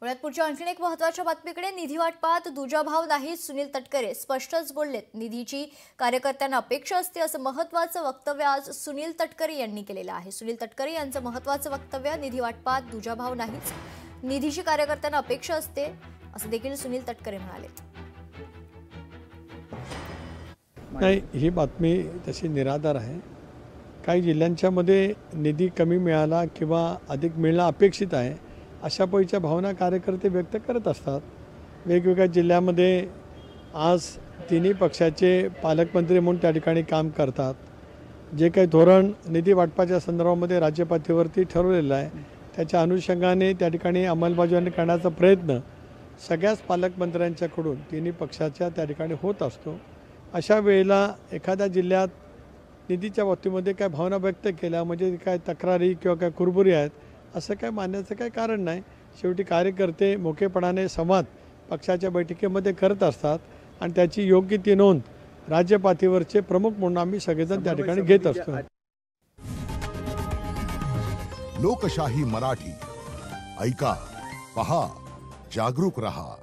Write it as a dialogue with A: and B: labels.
A: पुण्यात पुढच्या आणखी एक महत्त्वाच्या बातमीकडे निधी वाटपात दुजाभाव नाही, सुनील तटकरे स्पष्टच बोललेत। निधीची कार्यकर्त्यांना अपेक्षा असते असं महत्त्वाचं वक्तव्य आज सुनील तटकरे यांनी केलेलं आहे। सुनील तटकरे यांचं महत्त्वाचं वक्तव्य, निधी वाटपात दुजाभाव नाहीच, निधीची कार्यकर्त्यांना अपेक्षा असते असं देखील सुनील तटकरे म्हणाले।
B: नाही, ही बातमी तशी निराधार आहे। काही जिल्ह्यांच्या मध्ये निधी कमी मिळाला किंवा अधिक मिळणं अपेक्षित आहे अशा पैच्या भावना कार्यकर्ते व्यक्त करत असतात। वेगवेगळ्या जिल्ह्यामध्ये आज तिन्ही पक्षाचे पालकमंत्री म्हणून त्या ठिकाणी काम करतात। जे काही धोरण निधी वाटपाच्या संदर्भामध्ये राज्य पातळीवरती ठरवलेलं आहे त्याच्या अनुषंगाने त्या ठिकाणी अंमलबजावणी करण्याचा प्रयत्न सगळ्याच पालकमंत्र्यांच्याकडून तिन्ही पक्षाच्या त्या ठिकाणी होत असतो। अशा वेळेला एखाद्या जिल्ह्यात निधीच्या बाबतीमध्ये काय भावना व्यक्त केल्या म्हणजे काय तक्रारी किंवा काय कुरबुरी आहेत असं काय मानण्याचं काही कारण नाही। शेवटी कार्यकर्ते मोकेपणाने संवाद पक्षाच्या बैठकीमध्ये करत असतात आणि त्याची योग्य ती नोंद राज्य पातळीवरचे प्रमुख म्हणून आम्ही सगळेजण त्या ठिकाणी घेत असतो।
C: लोकशाही मराठी ऐका, पहा, जागरूक रहा।